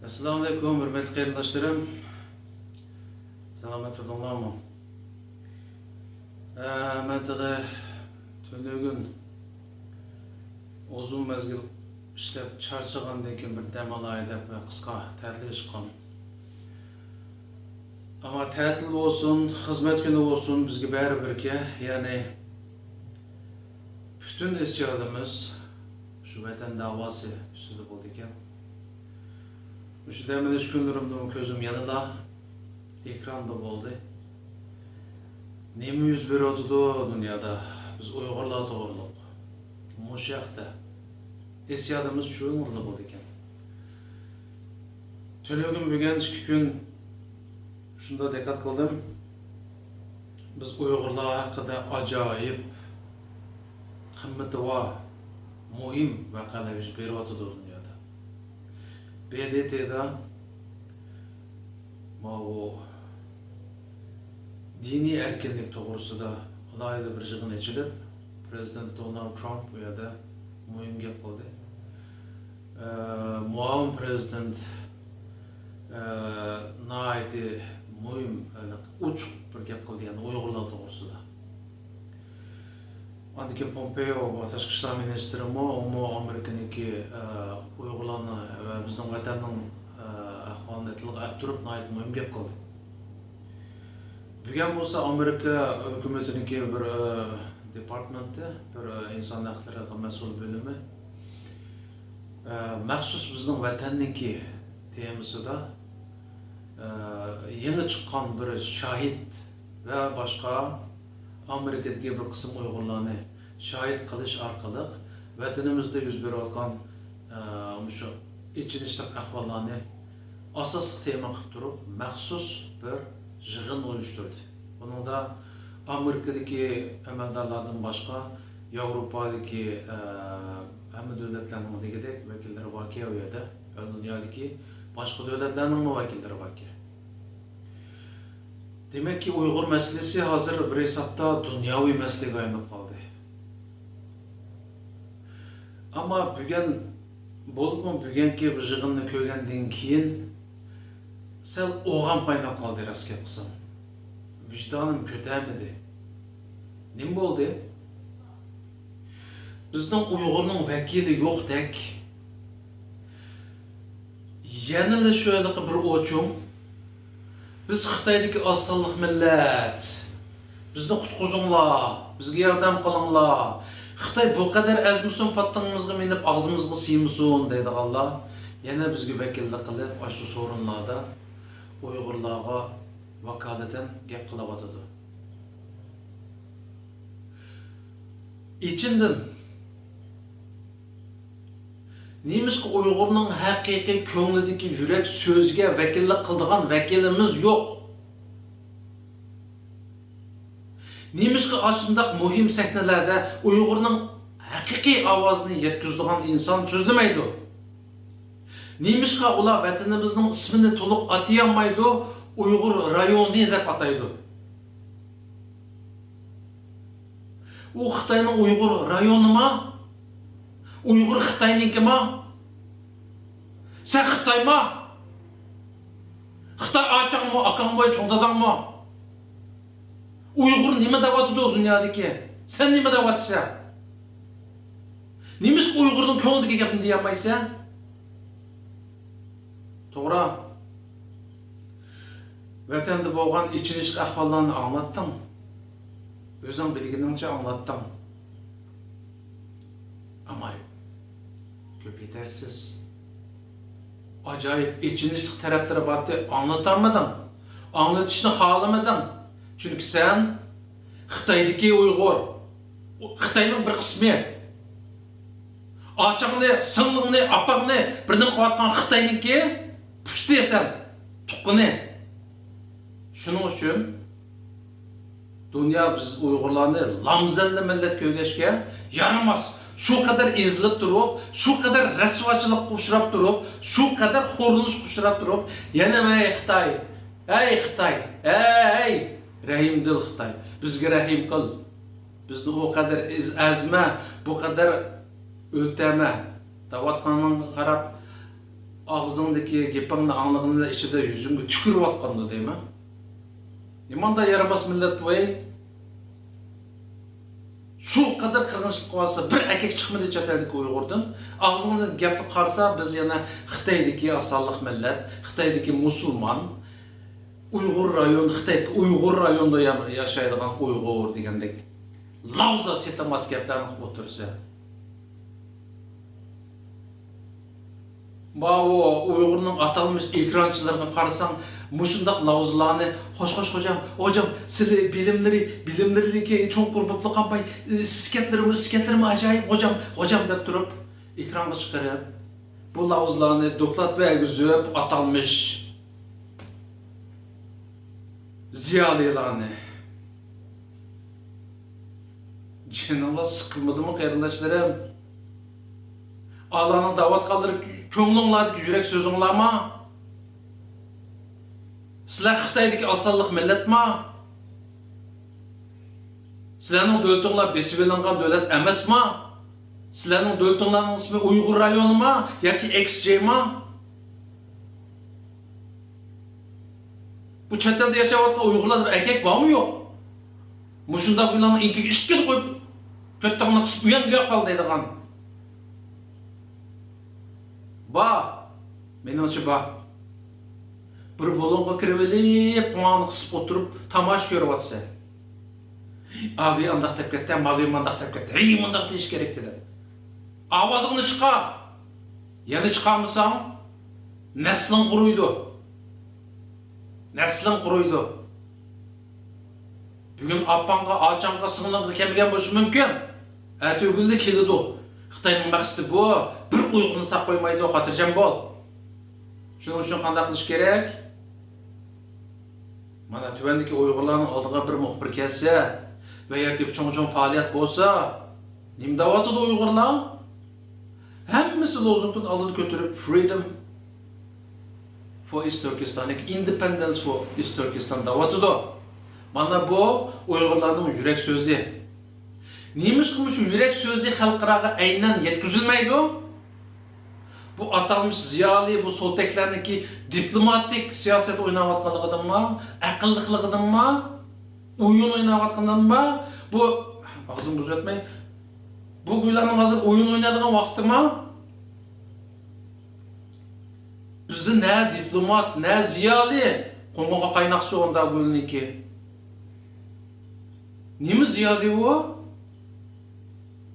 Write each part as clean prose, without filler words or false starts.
Assalamu alaikum, hürmetli qarindoshlarım. Salomat turdinglarmi? Mantiqi tunugun uzun mezgil ishlab charchagandan keyin bir dam olay deb qisqa ta'tilga chiqqan. Ama ta'til bo'lsin, xizmat kuni bo'lsin, bizga baribirki, ya'ni bütün isyonimiz shu vatan da'vosi ustida bo'ldi ekan. Şu demeliş günlerimde gözüm yanında ekranda oldu. Nemi yüz bir otudu dünyada biz Uygurlar doğruluk. Muşakta esiyadımız şu orada oldu iken. Tölügün bugün 2 gün şunda dikkat kıldım. Biz Uygurlar hakkında acayip kıymeti var, muhim vakalar yüz bir otudu dünyada. BDT'da bu dini erkinlik to'g'risida alohida bir yig'in ochilib, Prezident Donald Trump bu yerda muhim gap qildi. Muavin prezident nihoyatda muhim uch bir gap qildi, ya'ni Uyg'urlar to'g'risida. Andaki Pompeo, tashqi ishlar ministri Amerikaniki Uyg'urlarni va bizning vatanning ahvolini tilga turib nihoyat muhim gap qildi. Bugun bo'lsa Amerika hukumatiniki bir departamenti, bir inson huquqlariga mas'ul bo'limi maxsus bizning vatanniki temasida yangi chiqqan bir shahid va boshqa Amerikadagi bir qism Uyg'urlarni shahid qilish orqali vatanimizda yuz berayotgan shu ichinishlik ahvollarni asosli tema qilib turib maxsus bir yig'in uyushtirdi. Buningda Amerikadagi amaldorlardan boshqa Yevropadagi hamma davlatlarning degidek vakillari bor u yerda, dunyodagi boshqa davlatlarning vakillari bor. Demek ki Uyghur meselesi hazır bir hesapta dünyavi meseleye aylanıp kaldı. Ama bugunki bir yig'inni ko'rgandan keyin sal o'g'am qaynab qoldi rostga qilsam. Vicdanım ko'tarmadi. Nima bo'ldi? Bizning Uyg'urning vakili yo'qdek. Yanada şöyle bir o'chum. Biz Xitoydagi osonliq millat. Bizni qutqizinglar, bizga yordam qilinglar. Xitoy bu qadar azmisun pattingimizga minib og'zimizga siymisun deydiganlar. Yana bizga vakillik qilib, shu sorunlarda Uyg'urlarga vakolatan gap qilyotdi. İçindim. Neymişki Uyg'urning haqiqiy ko'nglidagi yurak so'zga vakillik qildigan vakilimiz yo'q. Neymişki aslında muhim sahnalarda Uyg'urning haqiqiy ovozini yetkazadigan inson so'zlamaydi. Neymişki ular vatanimizning ismini to'liq atayolmaydi, Uyg'ur rayoni deb ataydi. U Xitoyning Uyg'ur rayonimi? Uyg'ur Xitoynikimi? Sen Xitoymi? Xitoy ochaqmi, aqangmi, cho'ngdadangmi? Uyg'ur nima deyapti dunyodagi? Sen nima deyapsan? Nimish Uyg'urning ko'ngliga gapni deyolmaysan? To'g'ri. Vatanda bo'lgan ichinishli ahvollarni anglatdim. O'zing bilganingcha anglatdim. Ama köp yetersiz. Acayip içinişlik tarafları battı, anlatamadın. Anlatışını halamadın. Çünkü sen Xitoydagi Uyg'ur, Xitoyning bir qismi. Ochangni, singlingni, opangni birdan qilayotgan Xitoyniki pushtasan, tuqqini. Shuning uchun dünya biz Uyg'urlarni lamzalli millat ko'ylashga yaramas. Şu kadar ezilib turib, şu kadar rasvochilik uchrab turib, şu kadar xo'rilish uchrab turib, yana ey Xitoy, ey Xitoy, ey rahimdil Xitoy, bizga rahim qil. Bizni o kadar azma, bu kadar o'ltama, deyotganingga qarab ağzındaki gepingni anlig'ini ichida yuzingga tükürüp atqanda deymi? Nimanda yaramas millat bu ey? Şu kadar kırgınçlık varsa bir erkek çıkmadı chet eldagi Uyg'urdan. Ağzından gapni qarasa biz yana Xitoydagi asalliq millat, Xitoydagi musulmon, Uyg'ur rayon, Xitoydagi Uyg'ur rayonida yashaydigan Uyg'ur degandek lavza tetamas gaplarni qilib o'tirsa. O Uyg'urning atalmış ekranchilarga qarasang, mushundaq lavzlarni hoş hocam sizlar bilimlerdagi cho'ng qurbaqlik qilmay, iskatlarimi ajoyib hocam deb turib ekranga chiqarib, bu lavzlarni doklad bergizib atalmış ziyolilarni. Jininglar sıkılmadimi qarindoshlarım? Allah'ın davat kaldırıp köңlüңlerdeki yürek sözüңlar mı? Sizler Xitoydagi asalliq millat mı? Sizlerning dövlətinglar besib elingan dövlət emas mı? Sizlerning dövlətinglarning ismi Uyg'ur rayonu mu? Yoki XJ mi? Bu chet elda yashayotgan Uyg'urlarda erkek var mı yok? Mushundaq ularni inkiga ishkil qo'yib, ko'ttig'ini qisib uyan qol deydigan. Menimcha bir bolonga kirib elib, qulog'ini qisib o'tirib, tomosha ko'rib o'tsa. Abi andaq deb ketdi, abi mandaq deb ketdi. Mundaq deyish kerak dedi. Ovozingni chiqar. Yana chiqarmasang, nasling quruydi. Bugun appanga, ochanga, singlingga kelmagan bo'lishi mumkin. Atugilda keladi. Xitoyning maqsadi bu, bir Uyg'urni saq qo'ymaydi, xotirjam bo'l. Shuning uchun qanday qilish kerak? Mana tuvandagi Uyg'urlarning oldiga bir muxbir kelsa va yoki cho'ng faoliyat bo'lsa, nima deyotdi Uyg'urlar? Hammasi lozungni oldida ko'tarib freedom for East Turkestan, independence for East Turkestan deyotdi. Mana bu Uyg'urlarning yurak so'zi. Neymiş şu yürek sözü xalqaraga aynan yetkazilmaydi? Bu atalmış ziyali, bu sol teklerindeki diplomatik siyaset oynayotganligidan mı? Aqlliqligidan mı? Oyun oynayotgandan mı? Bu ağzımı düzeltmeyin. Bu güylarning hazır oyun oynaydigan vaqti mı? Bizde ne diplomat, ne ziyali qo'ng'iga qaynaq suğunda gülniki. Nemi ziyali o?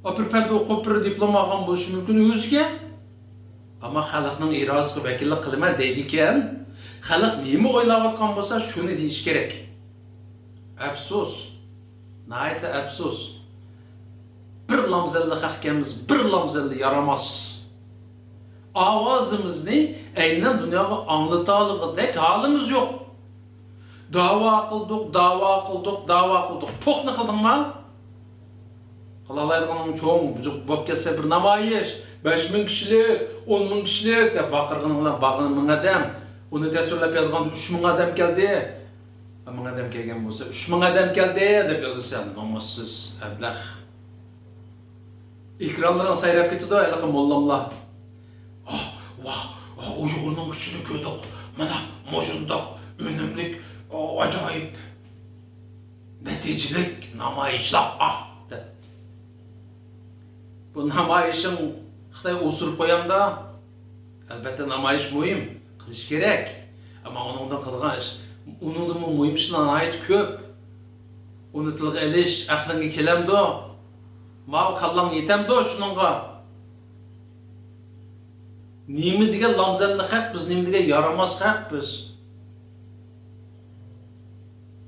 Apırpədə oxub bir diplom alğan bo'lishi mumkin o'ziga. Ammo xalqning irodasiga vakillik qilma deydikan, xalq nima o'ylayotgan bo'lsa, shuni deyish kerak. Afsus. Nayta afsus. Bir lamzalli haqimiz, bir lamzalli yaramaz. Ovozimizni aynan dunyoga anglataligidek holimiz yo'q. Da'vo qildik. Po'qni qildingmi? Qalalaydiganing cho'ng bo'lib kelsa bir namoyish, 5000 kishilik, 10 000 kishilik deb baqirganlar bag'ini 1000 odam, uni tasvirlab yozgan 3000 odam keldi. 1000 odam kelgan bo'lsa, 3000 odam keldi deb yozasan, namossiz ablah. Ekranlardan sayrab ketdi, aylaqa mollamlar. Uyg'urning kuchini ko'rdik. Mana mo'shundoq o'nimlik, ajoyib natijalik namoyishlar. Bu namoyishing Xitoy o'sirib qo'yamda. Albatta namoyish muhim, qilish kerak. Ammo uningdan qilgan ish, uningdan muhim ishlar ayt ko'p. Uni tilga elish aqlingga kelamdi. Ma kallang yetamdi shuningga. Nima degan lamzalli haq biz, nima degan yaramas haq biz.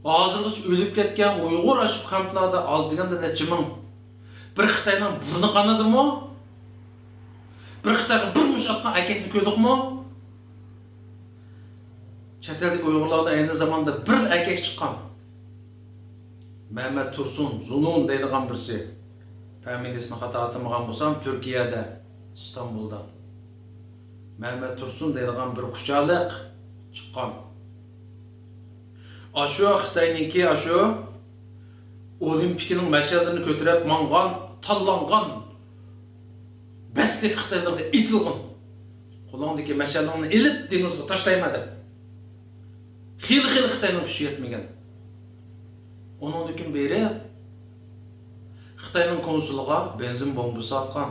Hozirgacha o'lib ketgan Uyg'ur shu kamplarda oz deganda necha ming. Bir Xitoyning burni qanadimi? Bir Xitoyga bir mush atgan erkakni ko'rdikmi? Chet eldagi Uyg'urlarda ayni zamanda bir erkak chiqqan. Mehmet Tursun, Zunun deydigan birisi. Familiyasini xato atamagan bo'lsam, Turkiyada, İstanbulda. Mehmet Tursun deydigan bir quchaliq chiqqan. Ashu Xitoyniki ashu Olimpikning mash'alini ko'tarib mangan, tanlangan beslik Xitoylarga itilgan Qo'lingdagi mashalani ilib dengizga tashlayman deb. Xil Xitoyning kuchi yetmagan. Onundan beri Xitoyning konsuliga benzin bombası atgan.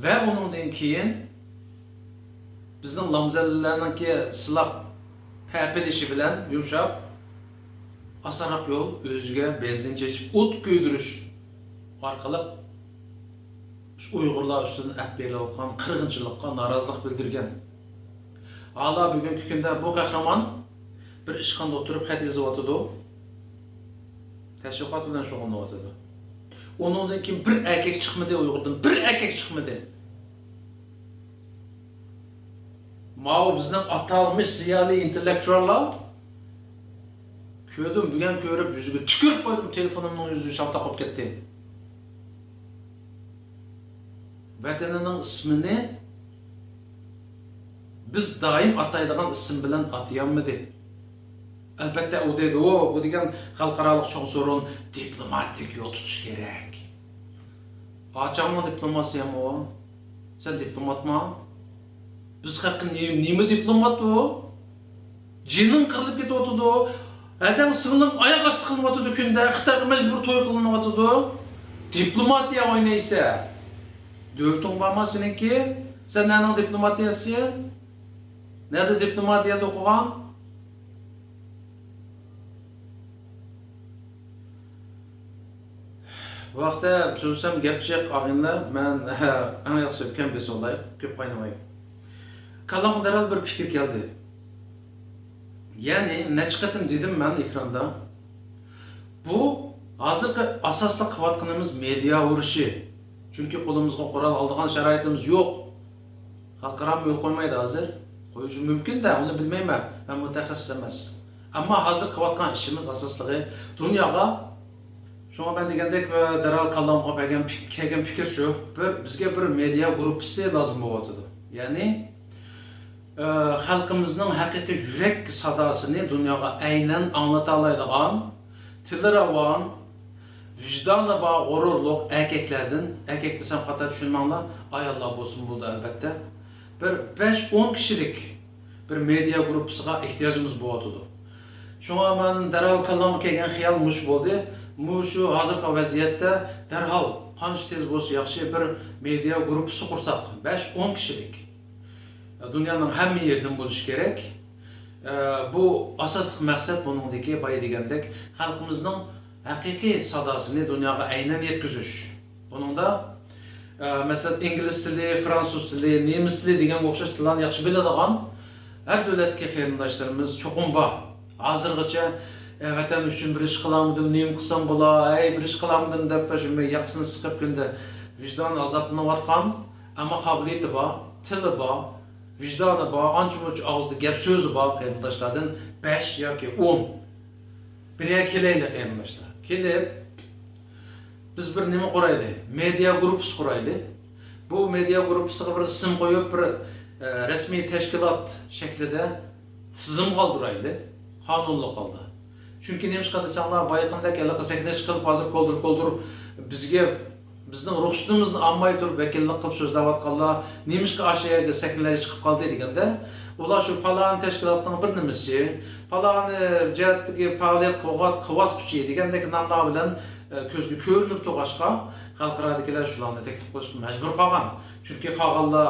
Ve onundan keyin bizning lamzallarninki silab pəpilişi bilan yumshab asaroq yo'l o'ziga benzin chechib o't ko'ydirish orqali Uyg'urlar ustidan atbelayotgan qirg'inchilikqa norozilik bildirgan. Hala bugungi kunda bu qahramon bir ishxonada o'tirib xat yozyapti. Tashviqot bilan shug'ullanyapti. Onundan keyin bir erkek chiqmadi Uyg'urdan, bir erkek chiqmadi. Mao bizning atalmış ziyoli intellektuallar ko'rdim, bugun ko'rib yuziga tükürüp qo'ydim, telefonimning yuzi shavta qolib ketdi. Vatanining ismini biz doim ataydigan ism bilan atayolmadi. Albatta u deydi, bu degan xalqaro cho'ng sorun, diplomatik yo'l tutish kerak. Açamı diplomasiyami o? Sen diplomatma? Biz hakkın nime diplomat o? Cinin kırılıp gidiyordu o. Eden sığınıp ayak astı kılınmadı künde. Xitayga mecbur toy kılınmadı o. Diplomatiya oynaysa. Dövletin barma seninki. Sen nenin diplomatiyası? Nerede diplomatiyada okugan? Bu vaqtda so'zsam gapchiq og'inlar, men eng yaxshi o'tgan besolay, ko'p qaynamay. Kallamga darhol bir fikir keldi. Ya'ni nechiqatim dedim men ekranda. Bu hozirgi asosli qilayotganimiz media urushi. Chunki qo'limizga qurol oladigan sharoitimiz yo'q. Xalqaro yo'l qo'ymaydi hozir. Qo'yishi mumkin-da, uni bilmayman. Men mutaxassis emas. Ammo hozir qilayotgan ishimiz asosligi dunyoga Şuna ben degandek darhol kallamga kelgan fikir shu, bizga bir media gruppasi lazım bo'lyapti. Ya'ni xalqimizning haqiqiy yurak sadosini dunyoga aynan anglata oladigan, tili ravon, vijdoni bor g'ururliq erkaklardan, erkak desam xato tushunmanglar, ayollar bo'lsin bo'ldi albatta. Bir 5-10 kishilik bir media gruppasiga ehtiyojimiz bo'lyapti. Shunga men darhol kallamga kelgan xiyol mush bo'ldi. Şu hozirgi vaziyatda darhol qancha tez bo'lsa yaxshi bir media gruppasi qursak, 5-10 kishilik. Dunyoning hamma yeridan bo'lishi kerak. Bu asosiy maqsad buningdagi boya degandek xalqimizning haqiqiy sadosini dunyoga aynan yetkazish. Buningda masalan ingliz tili, fransuz tili, nemis tili degan o'xshash tillarni yaxshi biladigan har davlatga qarindoshlarimiz cho'qim bor. Hozirgacha vatan uchun bir ish qilamdim, nima qilsam bo'lar, bir ish qilamdim deb shunday yaqasini siqib kunda vijdon azoblanayotgan, ammo qobiliyati bor, tili bor, vijdoni bor, ancha-muncha og'izda gap so'zi bor qarindoshlardan 5 yoki 10. Birga kelaylik qarindoshlar. Kelib biz bir nima quraylik? Media gruppasi quraylik. Bu media gruppasiga bir ism qo'yib, bir rasmiy tashkilot shaklida tizim qoldiraylik. Qonunli qoldi. Çünkü neymiş kadısanglar bayıqındaki sakine çıkılıp hazır koldur bizge bizning ruxsatimizni olmay turib vakillik qilib so'zlayotganlar neymiş ki aşağıya sakinlarga chiqib qoldi deganda ular shu palon tashkilotning bir nimasi palon jihatdagi faoliyat qilyotquchi degandek nomlar bilan ko'zga ko'rinib turg'ashqa xalqaradagilar shularni taklif qilishga majbur qolgan. Chunki qolganlar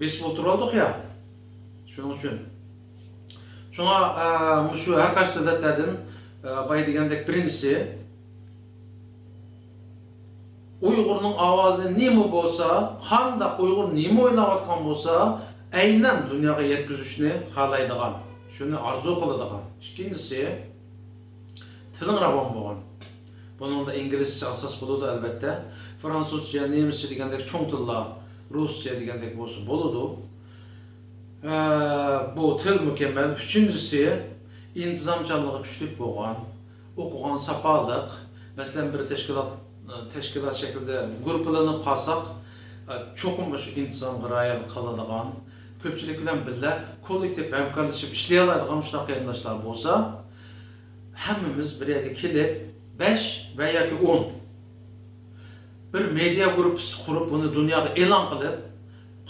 besbol turoldik ya. Shuning uchun Şuna şu her kaç devletlerden bay degandek birincisi Uyg'urning ovozi nima bo'lsa, qanday Uyg'ur nima o'ylayotgan bo'lsa, aynan dunyoga yetkazishni xohlaydigan, shuni orzu qiladigan. Ikkinchisi tiling ravon bo'lgan. Buningda inglizcha asos bo'ladi albatta. Fransuzcha, nemischa degandek cho'ng tillar, ruscha degandek bo'lsa bo'ladi. Bu til mükemmel. Üçüncüsü intizamcılığı güçlük bo'lgan, o'qigan sapaliq. Mesela bir teşkilat şeklinde gruplanıp qalsaq, çoxum şu intizamga rioya qiladigan, ko'pchilik bilan birga kollektiv hamkorlashib ishlay oladigan shunaqa qarindoshlar bo'lsa, hammamiz bir yerga kelib 5 va yoki 10 bir media gruppasi qurib, buni dunyoga e'lon qilib,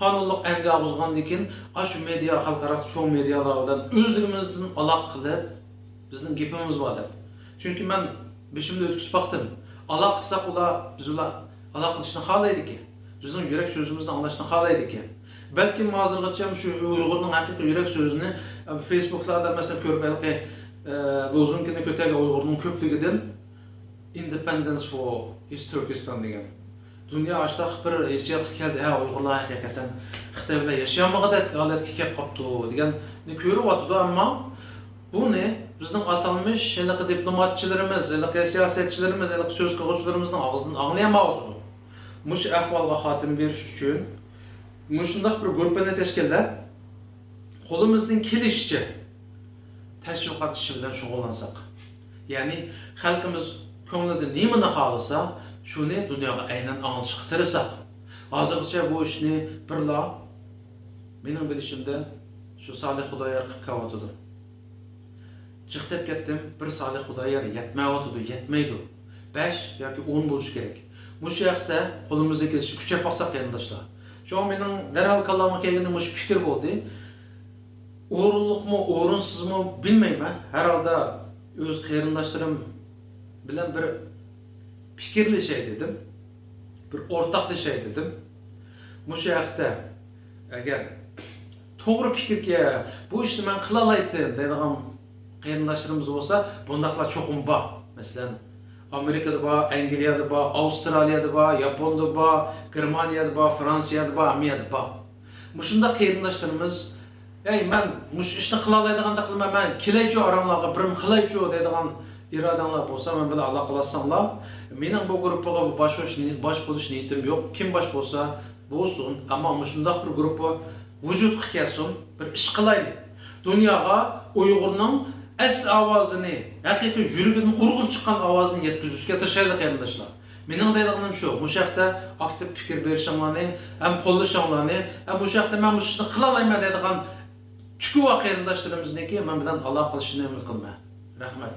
qonunliq anga og'izgandan keyin shu media xalqaro cho'ng medialardan o'zligimizdan aloqa qilib bizning gapimiz bor deb. Chunki men beshimda o'tkazib baktım. Aloqa qilsak biz ular aloqa qilishni xohlaydi ki. Bizning yurak so'zimizni anglashni xohlaydi ki. Balkim hozirgacha shu Uyg'urning haqiqiy yurak so'zini Facebook'larda mesela ko'rib lozungini ko'targan Uyg'urning ko'pligidan Independence for East Turkestan degan. Dünya açtaq bir hissiyat keldi. Ha, Uyg'urlar haqiqatan Xitoy bilan yashayolmaganidek holatga kelib qopti deganni ko'rib o'tdi, ammo buni bizning atalmış diplomatchilarimiz, siyosatchilarimiz, so'z qiluvchilarimizning og'zidan anglayapmiz. Mush ahvolga xotim berish uchun shunday bir guruhni tashkillab, qo'limizdan kelishicha tashviqot ishi bilan shug'ullansak. Ya'ni xalqimiz ko'nglida nimani xohlasa, shuni dunyoga aynan anglashga tirishsak. Hozirgacha bu ishni birla mening bilishimda shu Salih Xudoyor qilib qo'ydi. Chiqib ketdim, bir Salih Xudoyor yetmaydi. 5 yoki 10 bo'lish kerak. Bu yoqda qo'limizga kelishi kuchab baqsaq qarindoshlar. Şu mening darhol kallamga kelganda mush fikr bo'ldi. O'rinliqmi, o'rinsizmi bilmayman. Herhalde o'z qarindoshlarim bilan bir fikrli şey dedim. Bir o'rtaqli şey dedim. Mush yoqda agar to'g'ri fikrga bu ishni men qila olmaydim deydigan qarindoshlarimiz bo'lsa, bundaqlar cho'qim bor. Masalan, Amerika'da var, Angliya'da var, Avustralya'da var, Japon'da var, Germanya'da var, Fransa'da var, Amerika'da var. Muşunda qeyrindaşlarımız, ben muş işini qılalaydıqanda qılma, ben kilaycı aramlarga birim qilaycı deydigan iradanlar bolsa, men bilan aloqa qilsanlar, mening bu gruppaga baş bo'lish niyatim yo'q. Kim baş bolsa bo'lsin, ammo mushundaq bir gruppa vujudga kelsin, bir ish qilaylik. Dunyoga Uyg'urning asl ovozini, haqiqiy yuragidan urg'ib chiqqan ovozini yetkazishga tirishaylik qarindoshlar. Mening deydiganim shu, bu yoqda aktiv fikr berishinglarni, ham qo'llashinglarni, ham bu yoqda men shuni qila olmayman deydigan chuqur qarindoshlarimizniki men bilan aloqa qilishini umid qilaman. Rahmat.